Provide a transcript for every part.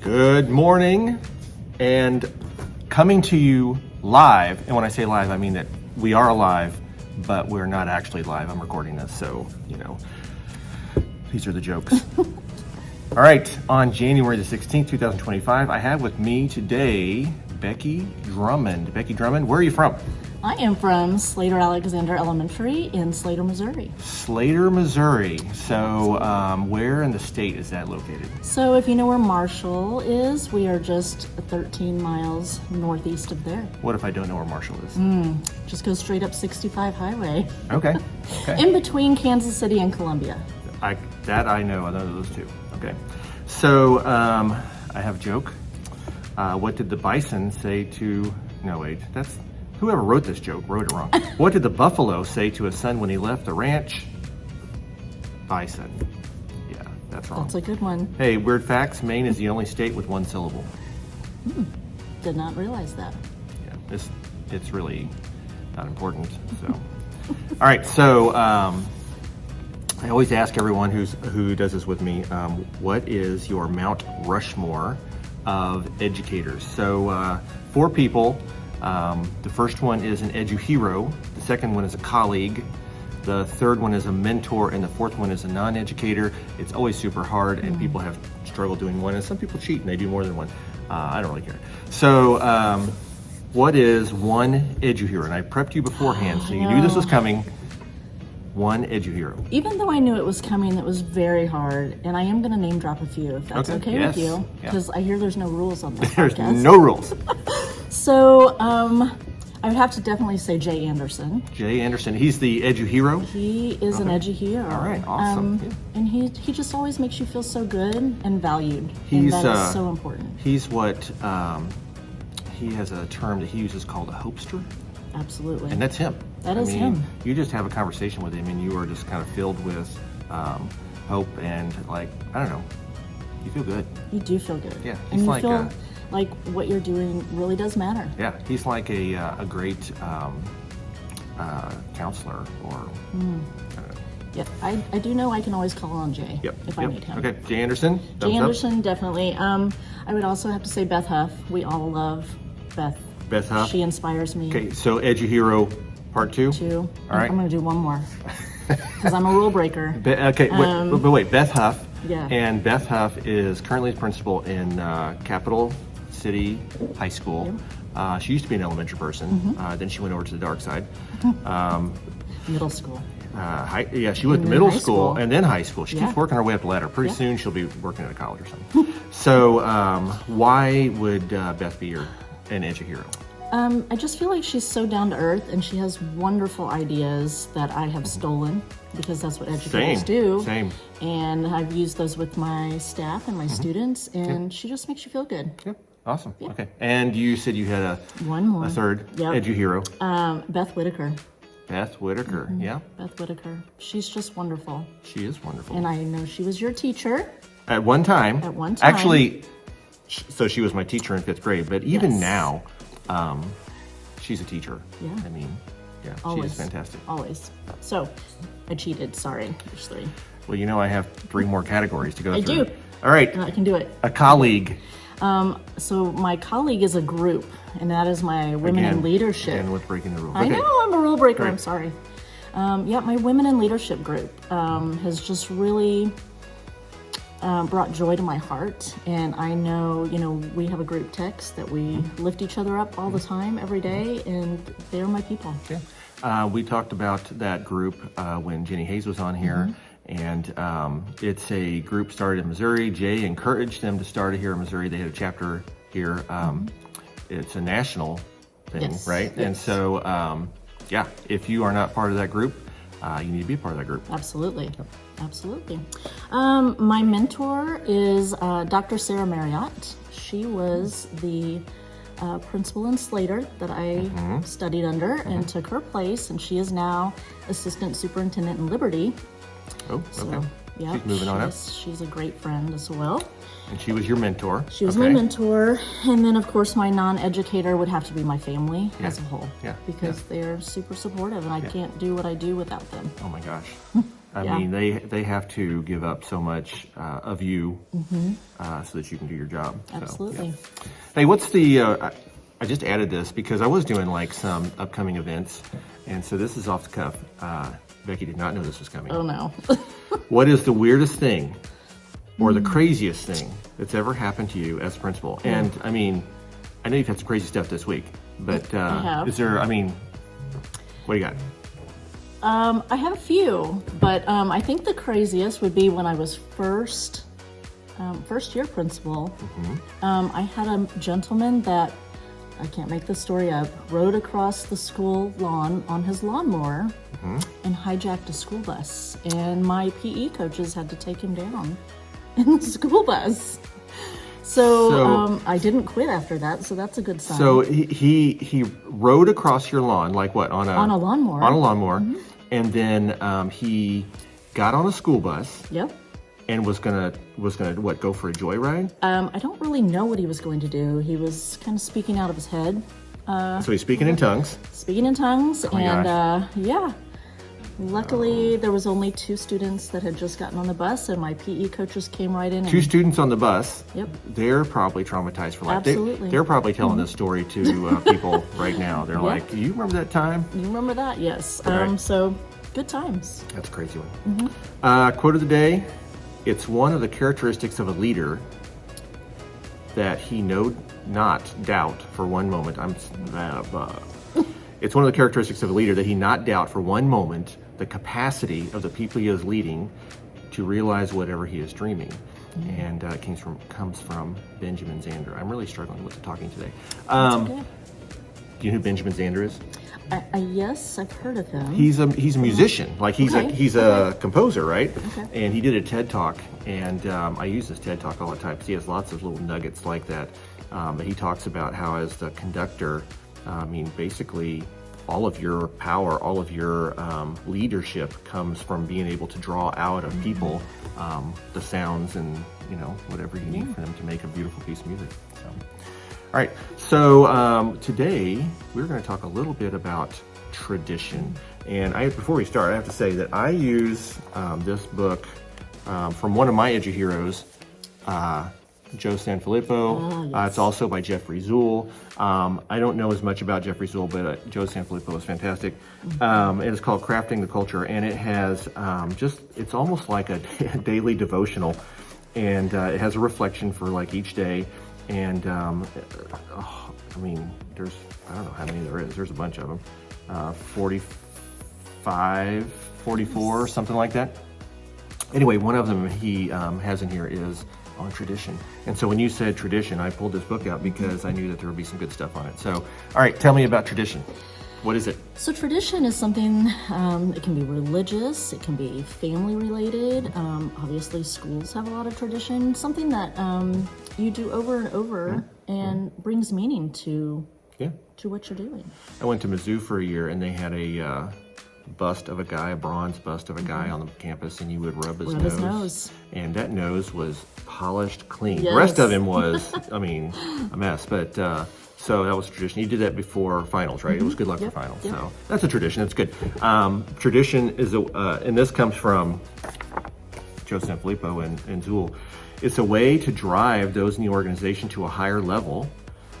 Good morning, and coming to you live, and when I say live, I mean that we are live, but we're not actually live. I'm recording this, so, these are the jokes. All right, on January the 16th, 2025, I have with me today Becky Drummond. Becky Drummond, where are you from? I am from Slater Alexander Elementary in Slater, Missouri. Slater, Missouri. So where in the state is that located? So if you know where Marshall is, we are just 13 miles northeast of there. What if I don't know where Marshall is? Just go straight up 65 highway. Okay. In between Kansas City and Columbia. I know those two. Okay. So I have a joke. What did the bison say to... No, wait. That's... Whoever wrote this joke wrote it wrong. What did the buffalo say to his son when he left the ranch? Bison. Yeah, that's wrong. That's a good one. Hey, weird facts. Maine is the only state with one syllable. Did not realize that. Yeah, it's really not important. So, all right. So I always ask everyone who does this with me, what is your Mount Rushmore of educators? So 4 people. The first one is an edu-hero, the second one is a colleague, the third one is a mentor, and the fourth one is a non-educator. It's always super hard, and people have struggled doing one, and some people cheat and they do more than one. I don't really care. So what is one edu-hero? And I prepped you beforehand, so you knew this was coming. One edu-hero. Even though I knew it was coming, it was very hard, and I am going to name drop a few if that's okay with you, because I hear there's no rules on this There's podcast. no rules. So I would have to definitely say Jay Anderson. Jay Anderson, he's the edu-hero? He is an edu-hero. All right, awesome. And he just always makes you feel so good and valued, and that is so important. He's what, he has a term that he uses called a hopester. Absolutely. And that's him. That is him. You just have a conversation with him and you are just kind of filled with hope and I don't know, you feel good. You do feel good. Yeah, and you feel like what you're doing really does matter. Yeah, he's like a great counselor or, I don't know. Yeah, I do know I can always call on Jay if I need him. Okay, Jay Anderson. Jay Anderson, definitely. I would also have to say Beth Huff. We all love Beth. Beth Huff. She inspires me. Okay, so edu-hero part 2. All right. I'm going to do one more because I'm a rule breaker. Wait, Beth Huff. Yeah. And Beth Huff is currently the principal in Capital City High School. She used to be an elementary person. Then she went over to the dark side. Middle school. She went to middle school and then high school. She keeps working her way up the ladder. Pretty soon she'll be working at a college or something. So why would Beth be an edu-hero? I just feel like she's so down to earth, and she has wonderful ideas that I have stolen, because that's what educators do. Same. And I've used those with my staff and my students, and she just makes you feel good. Yeah, awesome. Yeah. Okay. And you said you had one more. A third edu-hero. Beth Whitaker. Beth Whitaker, yeah. Beth Whitaker. She's just wonderful. She is wonderful. And I know she was your teacher. At one time. Actually, so she was my teacher in 5th grade, but even now, she's a teacher. Yeah. I mean, always. She is fantastic. Always. So, I cheated. Sorry. There's 3. Well, I have 3 more categories to go through. I do. All right. I can do it. A colleague. So my colleague is a group, and that is my Women in Leadership. Again, with breaking the rules. I know, I'm a rule breaker. Great. I'm sorry. My Women in Leadership group has just really brought joy to my heart. And I know, we have a group text that we lift each other up all the time, every day, and they're my people. Yeah. We talked about that group when Jenny Hayes was on here. And it's a group started in Missouri. Jay encouraged them to start it here in Missouri. They had a chapter here. It's a national thing, right? Yes. And so, if you are not part of that group, you need to be a part of that group. Absolutely. Yep. Absolutely. My mentor is Dr. Sarah Marriott. She was the principal in Slater that I studied under and took her place, and she is now assistant superintendent in Liberty. Oh, okay. So, she's moving on up. She's a great friend as well. And she was your mentor. She was my mentor. And then, of course, my non-educator would have to be my family as a whole. Yeah. Because they're super supportive, and I can't do what I do without them. Oh, my gosh. I mean, they have to give up so much of you so that you can do your job. Absolutely. So, yeah. Hey, what's the? I just added this because I was doing like some upcoming events, and so this is off the cuff. Becky did not know this was coming. Oh no. What is the weirdest thing or the craziest thing that's ever happened to you as principal? And I mean, I know you've had some crazy stuff this week, but is there? I mean, what do you got? I have a few, but I think the craziest would be when I was first year principal. I had a gentleman that, I can't make this story up, rode across the school lawn on his lawnmower and hijacked a school bus. And my PE coaches had to take him down in the school bus. So I didn't quit after that, so that's a good sign. So he rode across your lawn, like what, on a lawnmower? On a lawnmower, and then he got on a school bus. Yep. And was gonna what, go for a joyride? I don't really know what he was going to do. He was kind of speaking out of his head. So he's speaking in tongues. Speaking in tongues, my and yeah. Luckily, there was only 2 students that had just gotten on the bus, and my PE coaches came right in. 2 students on the bus. Yep. They're probably traumatized for life. Absolutely. They're probably telling this story to people right now. They're like, "You remember that time?" You remember that? Yes. Right. So good times. That's a crazy one. Quote of the day. It's one of the characteristics of a leader that he not doubt for one moment. It's one of the characteristics of a leader that he not doubt for one moment the capacity of the people he is leading to realize whatever he is dreaming. And it comes from Benjamin Zander. I'm really struggling with the talking today. Okay. Do you know who Benjamin Zander is? Yes, I've heard of him. He's a musician, like he's a composer, right? Okay. And he did a TED Talk, and I use this TED Talk all the time because he has lots of little nuggets like that. He talks about how, as the conductor, I mean, basically all of your power, all of your leadership comes from being able to draw out of people the sounds and whatever you need for them to make a beautiful piece of music. So. All right, so today we're going to talk a little bit about tradition. And before we start, I have to say that I use this book from one of my edu heroes, Joe Sanfilippo. Yes. It's also by Jeffrey Zuhl. I don't know as much about Jeffrey Zuhl, but Joe Sanfilippo is fantastic. It is called Crafting the Culture, and it has it's almost like a daily devotional, and it has a reflection for like each day. And I mean, I don't know how many there is. There's a bunch of them, 45, 44, something like that. Anyway, one of them he has in here is on tradition. And so when you said tradition, I pulled this book out because I knew that there would be some good stuff on it. So, all right, tell me about tradition. What is it? So tradition is something, it can be religious, it can be family related. Obviously schools have a lot of tradition, something that you do over and over and brings meaning to what you're doing. I went to Mizzou for a year, and they had a bust of a guy, a bronze bust of a guy on the campus, and you would rub his nose. And that nose was polished clean. Yes. The rest of him was, I mean, a mess. But so that was a tradition. You did that before finals, right? It was good luck for finals. Yep. So that's a tradition. That's good. Tradition is and this comes from Joe Sanfilippo and Zuhl. It's a way to drive those in the organization to a higher level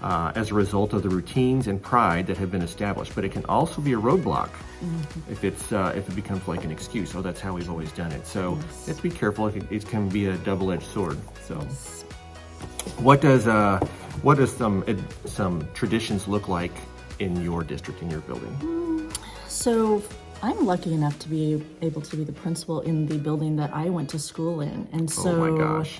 as a result of the routines and pride that have been established. But it can also be a roadblock if it becomes like an excuse. Oh, that's how we've always done it. So let's be careful. It can be a double-edged sword. So what does some traditions look like in your district, in your building? So I'm lucky enough to be able to be the principal in the building that I went to school in. And so oh my gosh.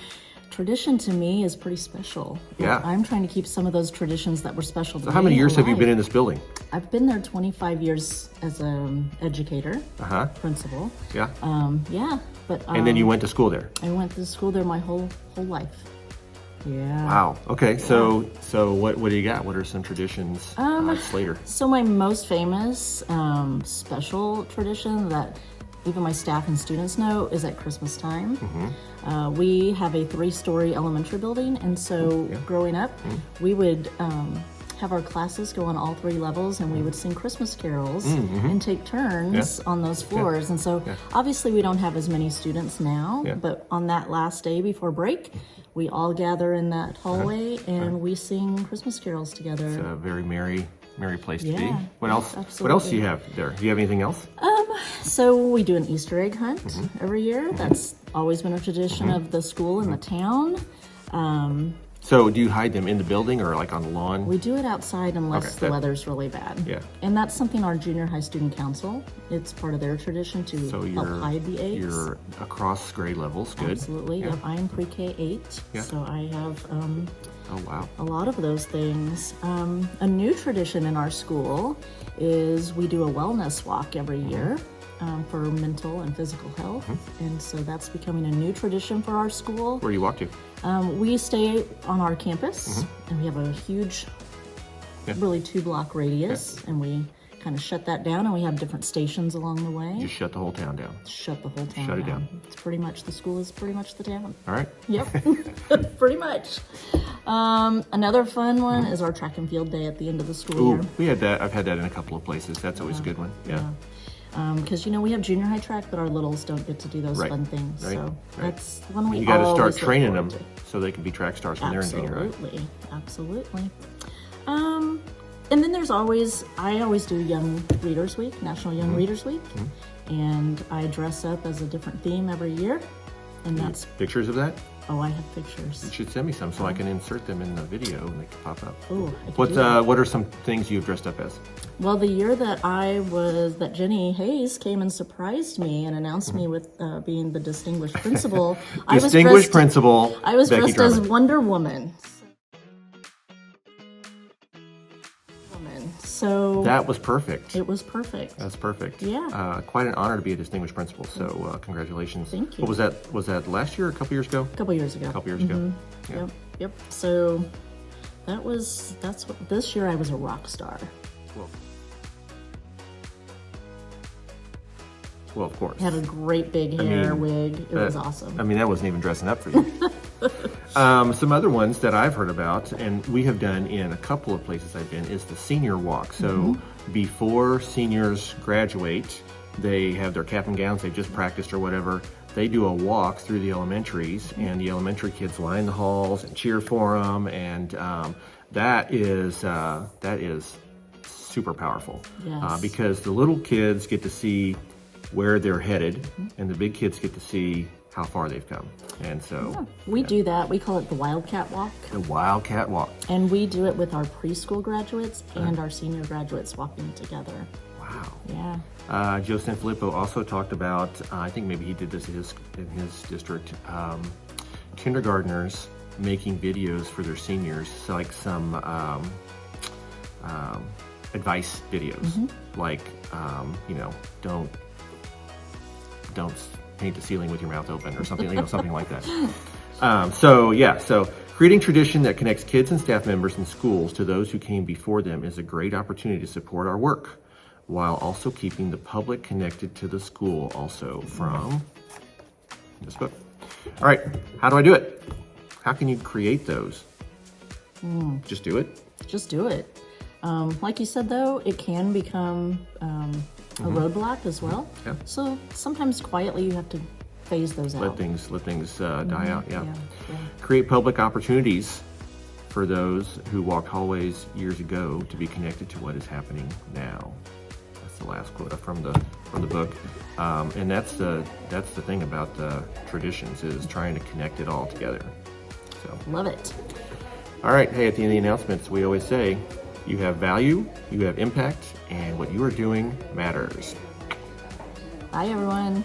Tradition to me is pretty special. Yeah. I'm trying to keep some of those traditions that were special to me. So how many years have you been in this building? I've been there 25 years as an educator, principal. Yeah. But and then you went to school there? I went to school there my whole life. Yeah. Wow. Okay. So what do you got? What are some traditions later? So my most famous special tradition that even my staff and students know is at Christmas time. We have a 3-story elementary building, and so growing up, we would have our classes go on all 3 levels, and we would sing Christmas carols and take turns on those floors. And so obviously we don't have as many students now, but on that last day before break, we all gather in that hallway and we sing Christmas carols together. It's a very merry place to be. Yeah, What else? absolutely. What else do you have there? Do you have anything else? So we do an Easter egg hunt every year. That's always been a tradition of the school and the town. So do you hide them in the building or like on the lawn? We do it outside unless the weather's really bad. Yeah. And that's something our junior high student council, it's part of their tradition to help hide the eggs. You're across grade levels, good. Absolutely, yep. I'm pre-K 8, so I have oh wow, a lot of those things. A new tradition in our school is we do a wellness walk every year. For mental and physical health, and so that's becoming a new tradition for our school. Where do you walk to? We stay on our campus, and we have a huge, really 2-block radius, and we kind of shut that down, and we have different stations along the way. Just shut the whole town down. Shut the whole town Shut it down. down. It's pretty much, the school is pretty much the town. All right. Yep, pretty much. Another fun one is our track and field day at the end of the school year. We had that. I've had that in a couple of places. That's always a good one. Yeah. Because we have junior high track, but our littles don't get to do those fun things. Right. So that's one we You got to start always look training forward them to. so they can be track stars when they're in junior high. Absolutely. And then there's I always do Young Readers Week, National Young Readers Week, and I dress up as a different theme every year, and that's Pictures of that? I have pictures. You should send me some so I can insert them in the video and they can pop up. Oh, What are some things you've dressed up as? Well, the year that Jenny Hayes came and surprised me and announced me with being the distinguished principal, Distinguished principal. I was Becky dressed as Drummond. Wonder Woman. So That was perfect. it was perfect. That's perfect. Yeah. Quite an honor to be a distinguished principal. So congratulations. Thank you. What was that? Was that last year or a couple years ago? A couple years ago. A couple years ago. Yeah. Yep. So this year I was a rock star. Well, of course. Had a great big hair, wig. It was awesome. I mean, that wasn't even dressing up for you. Some other ones that I've heard about, and we have done in a couple of places I've been, is the senior walk. So before seniors graduate, they have their cap and gowns, they've just practiced or whatever. They do a walk through the elementaries, and the elementary kids line the halls and cheer for them, and that is super powerful. Yes. Because the little kids get to see where they're headed, and the big kids get to see how far they've come. And so we do that. We call it the Wildcat Walk. the Wildcat Walk. And we do it with our preschool graduates and our senior graduates walking together. Wow. Yeah. Joe Sanfilippo also talked about, I think maybe he did this in his district, kindergartners making videos for their seniors, so like some advice videos, like don't paint the ceiling with your mouth open or something, something like that. So creating tradition that connects kids and staff members in schools to those who came before them is a great opportunity to support our work, while also keeping the public connected to the school, also from this book. All right, how do I do it? How can you create those? Just do it? Just do it. Like you said, though, it can become a roadblock as well. Yeah. So sometimes quietly you have to phase those out. Let things die out, yeah. Yeah. Create public opportunities for those who walked hallways years ago to be connected to what is happening now. That's the last quote from the book. And that's the thing about the traditions, is trying to connect it all together. So Love it. all right, hey, at the end of the announcements, we always say, you have value, you have impact, and what you are doing matters. Bye, everyone.